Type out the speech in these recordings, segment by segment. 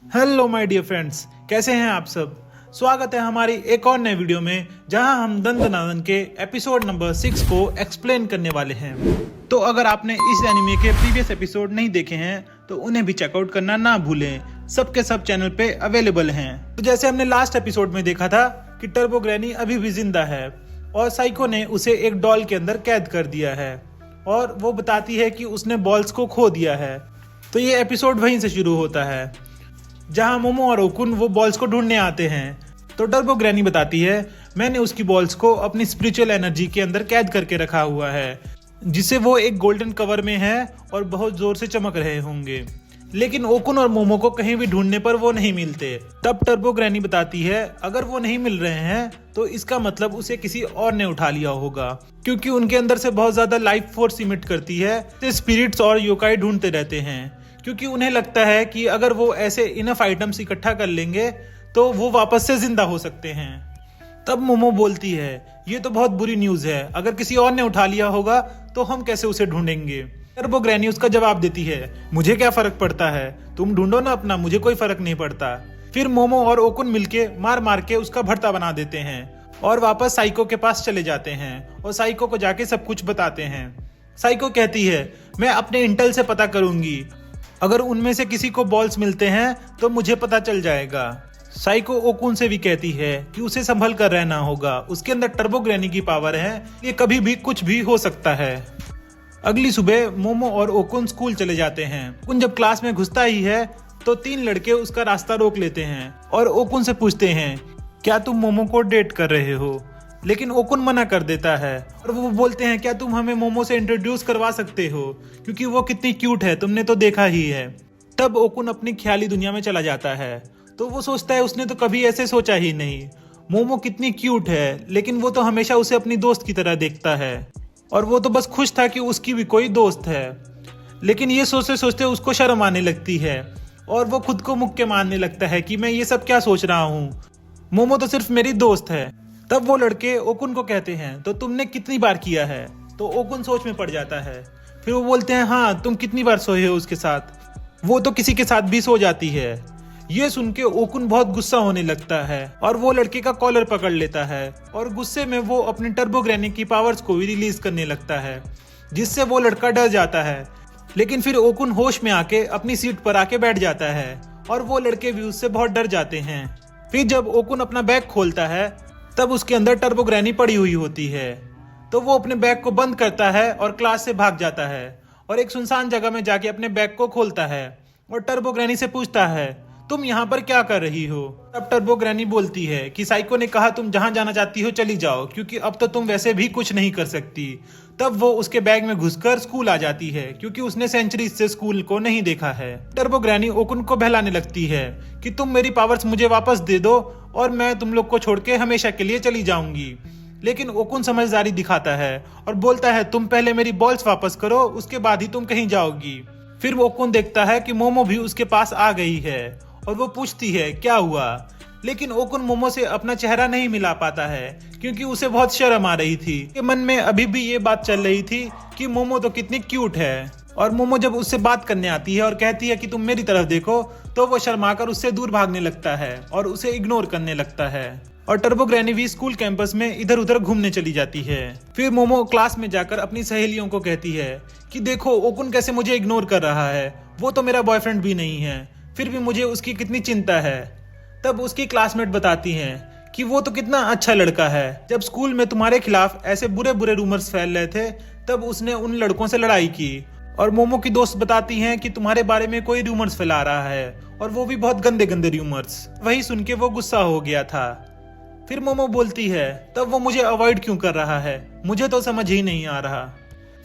Hello my dear friends, कैसे हैं आप सब। स्वागत है हमारी एक और नए वीडियो में जहां हम दंदनादन के एपिसोड नंबर 6 को एक्सप्लेन करने वाले हैं। तो अगर आपने इस एनिमे के प्रीवियस एपिसोड नहीं देखे हैं तो उन्हें भी चेकआउट करना ना भूलें। सबके सब चैनल पे अवेलेबल हैं। तो जैसे हमने लास्ट एपिसोड में देखा था कि टर्बो ग्रैनी अभी भी जिंदा है और साइको ने उसे एक डॉल के अंदर कैद कर दिया है और वो बताती है कि उसने बॉल्स को खो दिया है। तो ये एपिसोड वहीं से शुरू होता है जहां मोमो और ओकुन वो बॉल्स को ढूंढने आते हैं। तो टर्बो ग्रैनी बताती है, मैंने उसकी बॉल्स को अपनी स्पिरिचुअल एनर्जी के अंदर कैद करके रखा हुआ है जिससे वो एक गोल्डन कवर में है और बहुत जोर से चमक रहे होंगे। लेकिन ओकुन और मोमो को कहीं भी ढूंढने पर वो नहीं मिलते। तब टर्बो ग्रैनी बताती है, अगर वो नहीं मिल रहे हैं तो इसका मतलब उसे किसी और ने उठा लिया होगा, क्योंकि उनके अंदर से बहुत ज्यादा लाइफ फोर्स इमिट करती है। स्पिरिट्स और योकाई ढूंढते रहते हैं क्योंकि उन्हें लगता है कि अगर वो ऐसे इनफ आइटम्स इकट्ठा कर लेंगे तो वो वापस से जिंदा हो सकते हैं। तब मोमो बोलती है, ये तो बहुत बुरी न्यूज है, अगर किसी और ने उठा लिया होगा तो हम कैसे उसे ढूंढेंगे। टर्बो ग्रैनी उसका जवाब देती है, मुझे क्या फर्क पड़ता है, तुम ढूंढो ना अपना, मुझे कोई फर्क नहीं पड़ता। फिर मोमो और ओकुन मिलके मार मार के उसका भर्ता बना देते हैं और वापस साइको के पास चले जाते हैं और साइको को जाके सब कुछ बताते हैं। साइको कहती है, मैं अपने इंटेल से पता करूंगी, अगर उनमें से किसी को बॉल्स मिलते हैं तो मुझे पता चल जाएगा। साइको ओकुन से भी कहती है कि उसे संभल कर रहना होगा, उसके अंदर टर्बो ग्रैनी की पावर है, ये कभी भी कुछ भी हो सकता है। अगली सुबह मोमो और ओकुन स्कूल चले जाते हैं। ओकुन जब क्लास में घुसता ही है तो 3 लड़के उसका रास्ता रोक लेते हैं और ओकुन से पूछते हैं, क्या तुम मोमो को डेट कर रहे हो। लेकिन ओकुन मना कर देता है और वो बोलते हैं, क्या तुम हमें मोमो से इंट्रोड्यूस करवा सकते हो, क्योंकि वो कितनी क्यूट है, तुमने तो देखा ही है। तब ओकुन अपनी ख्याली दुनिया में चला जाता है। तो वो सोचता है उसने तो कभी ऐसे सोचा ही नहीं, मोमो कितनी क्यूट है, लेकिन वो तो हमेशा उसे अपनी दोस्त की तरह देखता है और वो तो बस खुश था कि उसकी भी कोई दोस्त है। लेकिन ये सोचते सोचते उसको शर्म आने लगती है और वो खुद को मुक्के मारने लगता है कि मैं ये सब क्या सोच रहा हूँ, मोमो तो सिर्फ मेरी दोस्त है। तब वो लड़के ओकुन को कहते हैं, तो तुमने कितनी बार किया है। तो ओकुन सोच में पड़ जाता है। फिर वो बोलते हैं, हाँ तुम कितनी बार सोए हो उसके साथ, वो तो किसी के साथ भी सो जाती है। ये सुन के ओकुन बहुत गुस्सा होने लगता है और वो लड़के का कॉलर पकड़ लेता है और गुस्से में वो अपने टर्बो ग्रैनी की पावर्स को भी रिलीज करने लगता है, जिससे वो लड़का डर जाता है। लेकिन फिर ओकुन होश में आके अपनी सीट पर आके बैठ जाता है और वो लड़के भी उससे बहुत डर जाते हैं। फिर जब ओकुन अपना बैग खोलता है तब उसके अंदर टर्बो ग्रैनी पड़ी हुई होती है। तो वो अपने बैग को बंद करता है और क्लास से भाग जाता है और एक सुनसान जगह में जाके अपने बैग को खोलता है और टर्बो ग्रैनी से पूछता है, तुम यहाँ पर क्या कर रही हो। तब टर्बो ग्रैनी बोलती है कि साइको ने कहा तुम जहां जाना चाहती हो चली जाओ, क्योंकि अब तो तुम वैसे भी कुछ नहीं कर सकती। तब वो उसके बैग में घुसकर स्कूल आ जाती है, क्योंकि उसने सेंचुरी से स्कूल को नहीं देखा है। टर्बो ग्रैनी ओकुन को बहलाने लगती है कि तुम मेरी पावर्स मुझे वापस दे दो और मैं तुम लोग को छोड़ के हमेशा के लिए चली जाऊंगी। लेकिन ओकुन समझदारी दिखाता है और बोलता है, तुम पहले मेरी बॉल्स वापस करो, उसके बाद ही तुम कहीं जाओगी। फिर ओकुन देखता है कि मोमो भी उसके पास आ गई है और वो पूछती है, क्या हुआ। लेकिन ओकुन मोमो से अपना चेहरा नहीं मिला पाता है क्योंकि उसे बहुत शर्म आ रही थी। के मन में अभी भी ये बात चल रही थी कि मोमो तो कितनी क्यूट है। और मोमो जब उससे बात करने आती है और कहती है कि तुम मेरी तरफ देखो, तो वो शर्माकर उससे दूर भागने लगता है और उसे इग्नोर करने लगता है। और टर्बो ग्रैनी भी स्कूल कैंपस में इधर उधर घूमने चली जाती है। फिर मोमो क्लास में जाकर अपनी सहेलियों को कहती है कि देखो ओकुन कैसे मुझे इग्नोर कर रहा है, वो तो मेरा बॉयफ्रेंड भी नहीं है, फिर भी मुझे उसकी कितनी चिंता है। तब उसकी क्लासमेट बताती हैं कि वो तो कितना अच्छा लड़का है, जब स्कूल में तुम्हारे खिलाफ ऐसे बुरे बुरे रूमर्स फैल रहे थे तब उसने उन लड़कों से लड़ाई की। और मोमो की दोस्त बताती हैं कि तुम्हारे बारे में कोई रूमर्स फैला रहा है और वो भी बहुत गंदे गंदे रूमर्स। वही सुन के वो गुस्सा हो गया था। फिर मोमो बोलती है, तब वो मुझे अवॉइड क्यों कर रहा है, मुझे तो समझ ही नहीं आ रहा।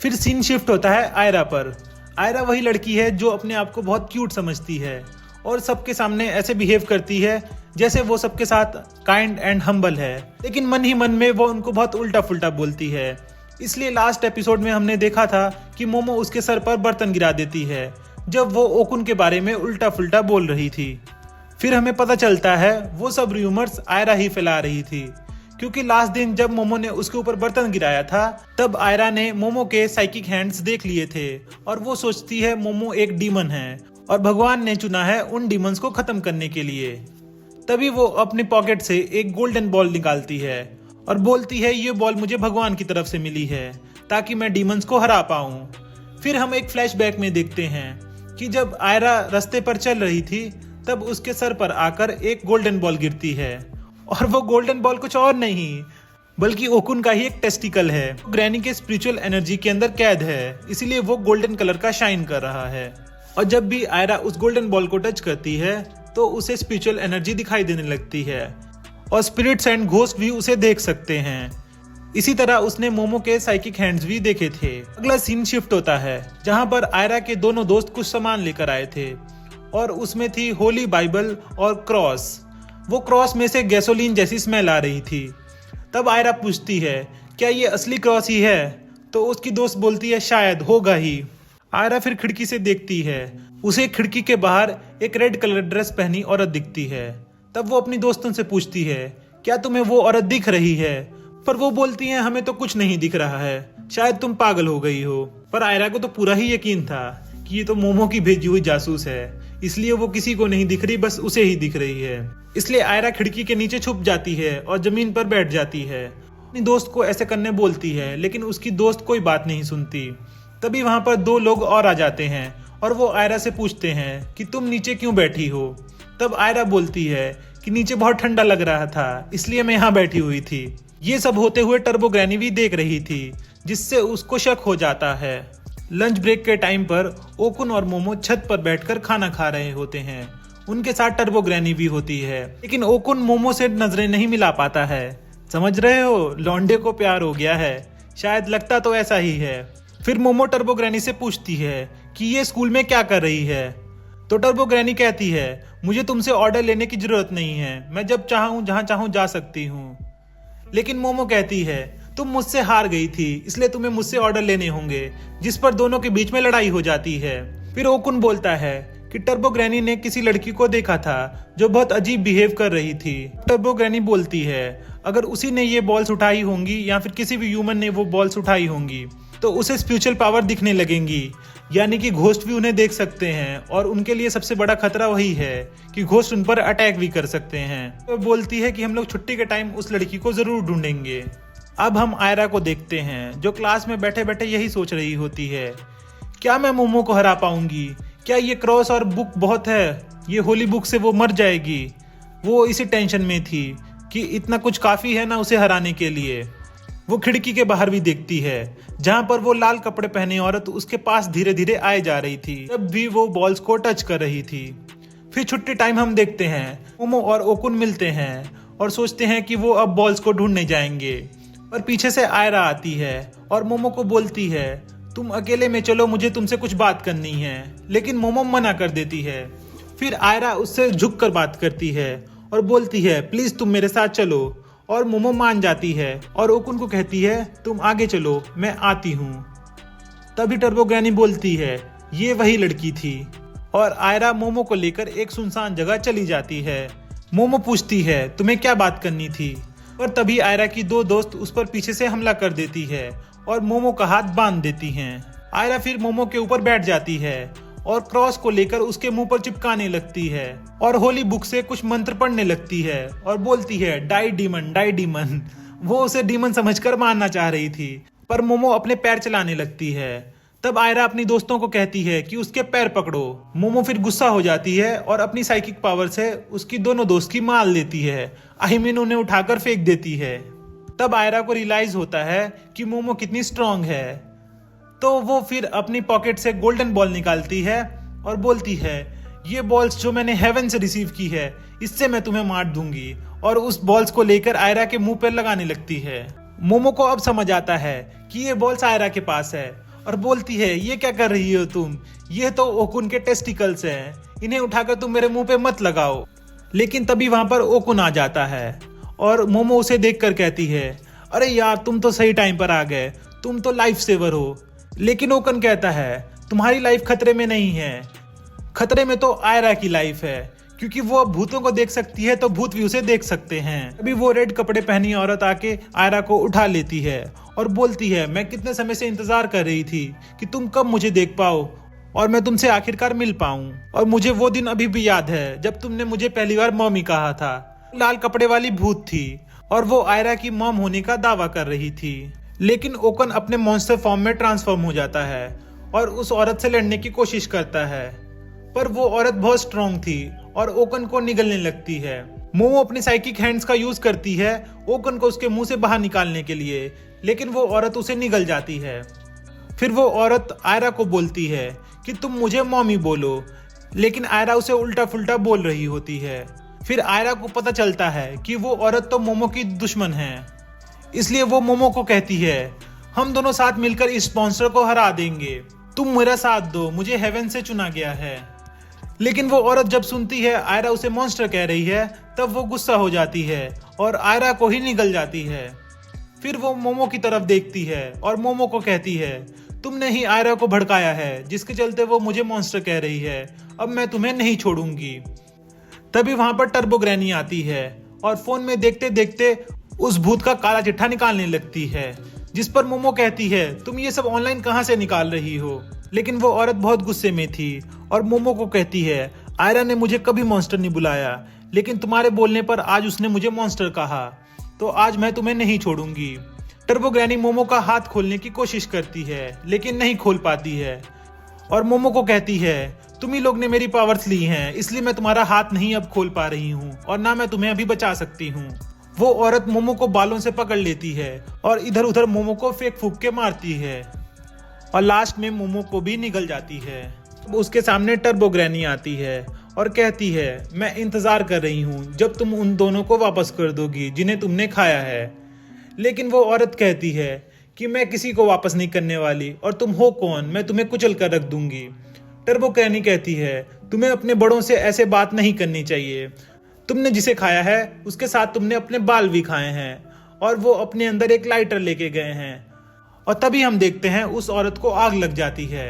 फिर सीन शिफ्ट होता है आयरा पर। आयरा वही लड़की है जो अपने आप को बहुत क्यूट समझती है और सबके सामने ऐसे बिहेव करती है जैसे वो सबके साथ काइंड एंड हम्बल है, लेकिन मन ही मन में वो उनको बहुत उल्टा फुल्टा बोलती है। इसलिए लास्ट एपिसोड में हमने देखा था कि मोमो उसके सर पर बर्तन गिरा देती है जब वो ओकुन के बारे में उल्टा फुल्टा बोल रही थी। फिर हमें पता चलता है वो सब रूमर्स आयरा ही फैला रही थी, क्योंकि लास्ट दिन जब मोमो ने उसके ऊपर बर्तन गिराया था तब आयरा ने मोमो के साइकिक हैंड्स देख लिए थे और वो सोचती है मोमो एक डीमन है और भगवान ने चुना है उन डीमंस को खत्म करने के लिए। तभी वो अपनी पॉकेट से एक गोल्डन बॉल निकालती है और बोलती है ये बॉल मुझे भगवान की तरफ से मिली है ताकि मैं डीमंस को हरा पाऊं। फिर हम एक फ्लैशबैक में देखते हैं कि जब आयरा रास्ते पर चल रही थी तब उसके सर पर आकर एक गोल्डन बॉल गिरती है और वो गोल्डन बॉल कुछ और नहीं बल्कि ओकुन का ही एक टेस्टिकल है। ग्रैनी के स्पिरिचुअल एनर्जी के अंदर कैद है, इसीलिए वो गोल्डन कलर का शाइन कर रहा है। और जब भी आयरा उस गोल्डन बॉल को टच करती है तो उसे स्पिरिचुअल एनर्जी दिखाई देने लगती है और स्पिरिट्स एंड घोस्ट भी उसे देख सकते हैं। इसी तरह उसने मोमो के साइकिक हैंड्स भी देखे थे। अगला सीन शिफ्ट होता है जहां पर आयरा के दोनों दोस्त कुछ सामान लेकर आए थे और उसमें थी होली बाइबल और क्रॉस। वो क्रॉस में से गैसोलीन जैसी स्मेल आ रही थी। तब आयरा पूछती है क्या ये असली क्रॉस ही है, तो उसकी दोस्त बोलती है शायद होगा ही। आयरा फिर खिड़की से देखती है, उसे खिड़की के बाहर एक रेड कलर ड्रेस पहनी औरत दिखती है। तब वो अपनी दोस्तों से पूछती है क्या तुम्हें वो औरत दिख रही है, पर वो बोलती है हमें तो कुछ नहीं दिख रहा है, शायद तुम पागल हो गई हो। पर आयरा को तो पूरा ही यकीन था कि ये तो मोमो की भेजी हुई जासूस है, इसलिए वो किसी को नहीं दिख रही, बस उसे ही दिख रही है। इसलिए आयरा खिड़की के नीचे छुप जाती है और जमीन पर बैठ जाती है। अपनी दोस्त को ऐसे करने बोलती है लेकिन उसकी दोस्त कोई बात नहीं सुनती। तभी वहां पर दो लोग और आ जाते हैं और वो आयरा से पूछते हैं कि तुम नीचे क्यों बैठी हो। तब आयरा बोलती है कि नीचे बहुत ठंडा लग रहा था इसलिए मैं यहाँ बैठी हुई थी। ये सब होते हुए टर्बो ग्रैनी भी देख रही थी जिससे उसको शक हो जाता है। लंच ब्रेक के टाइम पर ओकुन और मोमो छत पर बैठकर खाना खा रहे होते हैं। उनके साथ टर्बो ग्रैनी भी होती है लेकिन ओकुन मोमो से नजरें नहीं मिला पाता है। समझ रहे हो, लौंडे को प्यार हो गया है, शायद लगता तो ऐसा ही है। फिर मोमो टर्बो ग्रैनी से पूछती है कि ये स्कूल में क्या कर रही है, तो टर्बो ग्रैनी कहती है मुझे तुमसे ऑर्डर लेने की जरूरत नहीं है, मैं जब चाहूँ जहाँ चाहूँ जा सकती हूँ। लेकिन मोमो कहती है तुम मुझसे हार गई थी इसलिए तुम्हें मुझसे ऑर्डर लेने होंगे, जिस पर दोनों के बीच में लड़ाई हो जाती है। फिर ओकुन बोलता है कि टर्बो ग्रैनी ने किसी लड़की को देखा था जो बहुत अजीब बिहेव कर रही थी। टर्बो ग्रैनी बोलती है अगर उसी ने ये बॉल्स उठाई होंगी या फिर किसी भी ह्यूमन ने वो बॉल्स उठाई होंगी तो उसे स्पिरिचुअल पावर दिखने लगेंगी, यानी कि घोस्ट भी उन्हें देख सकते हैं और उनके लिए सबसे बड़ा खतरा वही है कि घोस्ट उन पर अटैक भी कर सकते हैं। तो बोलती है कि हम लोग छुट्टी के टाइम उस लड़की को जरूर ढूंढेंगे। अब हम आयरा को देखते हैं जो क्लास में बैठे बैठे यही सोच रही होती है क्या मैं मोमो को हरा पाऊंगी, क्या ये क्रॉस और बुक बहुत है, ये होली बुक से वो मर जाएगी। वो इसी टेंशन में थी कि इतना कुछ काफी है ना उसे हराने के लिए। वो खिड़की के बाहर भी देखती है जहां पर वो लाल कपड़े पहने औरत उसके पास धीरे धीरे आए जा रही थी, तब भी वो बॉल्स को टच कर रही थी। फिर छुट्टी टाइम हम देखते हैं मोमो और ओकुन मिलते हैं और सोचते हैं कि वो अब बॉल्स को ढूंढने जाएंगे, पर पीछे से आयरा आती है और मोमो को बोलती है तुम अकेले में चलो, मुझे तुमसे कुछ बात करनी है। लेकिन मोमो मना कर देती है। फिर आयरा उससे झुक कर बात करती है और बोलती है प्लीज तुम मेरे साथ चलो, और मोमो मान जाती है और ओकुन को कहती है तुम आगे चलो मैं आती हूँ। तभी टर्बो ग्रैनी बोलती है ये वही लड़की थी और आयरा मोमो को लेकर एक सुनसान जगह चली जाती है। मोमो पूछती है तुम्हें क्या बात करनी थी, पर तभी आयरा की दो दोस्त उस पर पीछे से हमला कर देती है और मोमो का हाथ बांध देती हैं। आयरा फिर मोमो के ऊपर बैठ जाती है और क्रॉस को लेकर उसके मुंह पर चिपकाने लगती है और होली बुक से कुछ मंत्र पढ़ने लगती है और बोलती है डाई डीमन डाई डीमन। वो उसे डीमन समझकर मारना चाह रही थी पर मोमो अपने पैर चलाने लगती है। तब आयरा अपनी दोस्तों को कहती है कि उसके पैर पकड़ो। मोमो फिर गुस्सा हो जाती है और अपनी साइकिक पावर से उसकी दोनों दोस्त की मार लेती है, आई मीन उन्हें उठाकर फेंक देती है। तब आयरा को रियलाइज होता है कि मोमो कितनी स्ट्रांग है, तो वो फिर अपनी पॉकेट से गोल्डन बॉल निकालती है और बोलती है ये बॉल्स जो मैंने हेवन से रिसीव की है इससे मैं तुम्हें मार दूंगी, और उस बॉल्स को लेकर आयरा के मुंह पर लगाने लगती है। मोमो को अब समझ आता है कि ये बॉल्स आयरा के पास है और बोलती है ये क्या कर रही हो तुम, ये तो ओकुन के टेस्टिकल्स हैं, इन्हें उठाकर तुम मेरे मुंह पे मत लगाओ। लेकिन तभी वहां पर ओकुन आ जाता है और मोमो उसे देखकर कहती है अरे यार तुम तो सही टाइम पर आ गए, तुम तो लाइफ सेवर हो। लेकिन ओकुन कहता है तुम्हारी लाइफ खतरे में नहीं है, खतरे में तो आयरा की लाइफ है, क्योंकि वो अब भूतों को देख सकती है तो भूत भी उसे देख सकते हैं। अभी वो रेड कपड़े पहनी औरत आके आयरा को उठा लेती है और बोलती है मैं कितने समय से इंतजार कर रही थी कि तुम कब मुझे देख पाओ, और मैं तुमसे आखिरकार मिल पाऊं। और मुझे वो दिन अभी भी याद है जब तुमने मुझे पहली बार मॉमी कहा था। लाल कपड़े वाली भूत थी और वो आयरा की मॉम होने का दावा कर रही थी। लेकिन ओकन अपने मॉन्स्टर फॉर्म में ट्रांसफॉर्म हो जाता है और उस औरत से लड़ने की कोशिश करता है, पर वो औरत बहुत स्ट्रांग थी और ओकन को निगलने लगती है। मोमो अपने साइकिक हैंड्स का यूज करती है ओकन को उसके मुंह से बाहर निकालने के लिए, लेकिन वो औरत उसे निगल जाती है। फिर वो औरत आयरा को बोलती है कि तुम मुझे मॉमी बोलो, लेकिन आयरा उसे उल्टा फुल्टा बोल रही होती है। फिर आयरा को पता चलता है कि वो औरत तो मोमो की दुश्मन है, इसलिए वो मोमो को कहती है हम दोनों साथ मिलकर इस मॉन्स्टर को हरा देंगे, तुम मेरा साथ दो, मुझे हेवन से चुना गया है। लेकिन वो औरत जब सुनती है आयरा उसे मॉन्स्टर कह रही है, तब वो गुस्सा हो जाती है और आयरा को ही निगल जाती है। फिर वो मोमो की तरफ देखती है और मोमो को कहती है तुमने ही आयरा को भड़काया है, जिसके चलते वो मुझे मॉन्स्टर कह रही है, अब मैं तुम्हें नहीं छोड़ूंगी। तभी वहां पर टर्बो ग्रैनी आती है और फोन में देखते देखते उस भूत का काला चिट्ठा निकालने लगती है, जिस पर मोमो कहती है तुम ये सब ऑनलाइन कहां से निकाल रही हो। लेकिन वो औरत बहुत गुस्से में थी और मोमो को कहती है आयरा ने मुझे कभी मॉन्स्टर नहीं बुलाया, लेकिन तुम्हारे बोलने पर आज उसने मुझे मॉन्स्टर कहा, तो आज मैं तुम्हें नहीं छोड़ूंगी। टर्बो ग्रैनी मोमो का हाथ खोलने की कोशिश करती है, लेकिन नहीं खोल पाती है और मोमो को कहती है तुम ही लोग ने मेरी पावर्स ली हैं, इसलिए मैं तुम्हारा हाथ नहीं अब खोल पा रही हूँ और ना मैं तुम्हें अभी बचा सकती हूँ। वो औरत मोमो को बालों से पकड़ लेती है और इधर उधर मोमो को फेंक फूंक के मारती है और लास्ट में मोमो को भी निगल जाती है। उसके सामने टर्बो ग्रैनी आती है और कहती है मैं इंतजार कर रही हूँ जब तुम उन दोनों को वापस कर दोगी जिन्हें तुमने खाया है। लेकिन वो औरत कहती है कि मैं किसी को वापस नहीं करने वाली और तुम हो कौन, मैं तुम्हें कुचल कर रख दूंगी। टर्बो ग्रैनी कहती है तुम्हें अपने बड़ों से ऐसे बात नहीं करनी चाहिए, तुमने जिसे खाया है उसके साथ तुमने अपने बाल भी खाए हैं। और वो अपने अंदर एक लाइटर लेके गए हैं और तभी हम देखते हैं उस औरत को आग लग जाती है।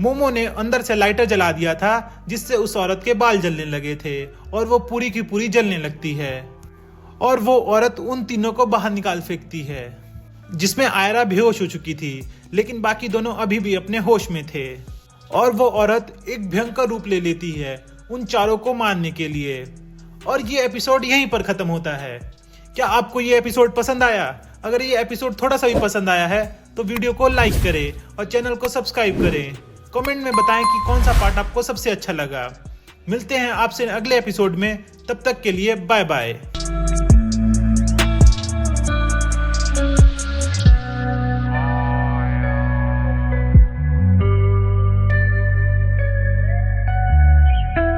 मोमो ने अंदर से लाइटर जला दिया था जिससे उस औरत के बाल जलने लगे थे और वो पूरी की पूरी जलने लगती है और वो औरत उन तीनों को बाहर निकाल फेंकती है, जिसमें आयरा बेहोश हो चुकी थी, लेकिन बाकी दोनों अभी भी अपने होश में थे। और वो औरत एक भयंकर रूप ले लेती है उन चारों को मारने के लिए। और ये एपिसोड यहीं पर खत्म होता है। क्या आपको ये एपिसोड पसंद आया? अगर ये एपिसोड थोड़ा सा भी पसंद आया है तो वीडियो को लाइक करें और चैनल को सब्सक्राइब करें। कमेंट में बताएं कि कौन सा पार्ट आपको सबसे अच्छा लगा। मिलते हैं आपसे अगले एपिसोड में, तब तक के लिए बाय बाय।